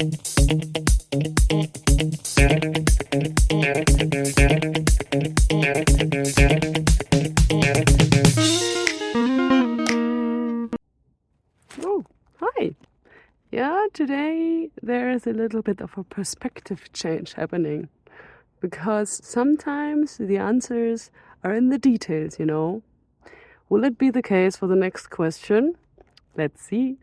Oh, hi. Yeah, today there is a little bit of a perspective change happening, because sometimes the answers are in the details, you know. Will it be the case for the next question? Let's see.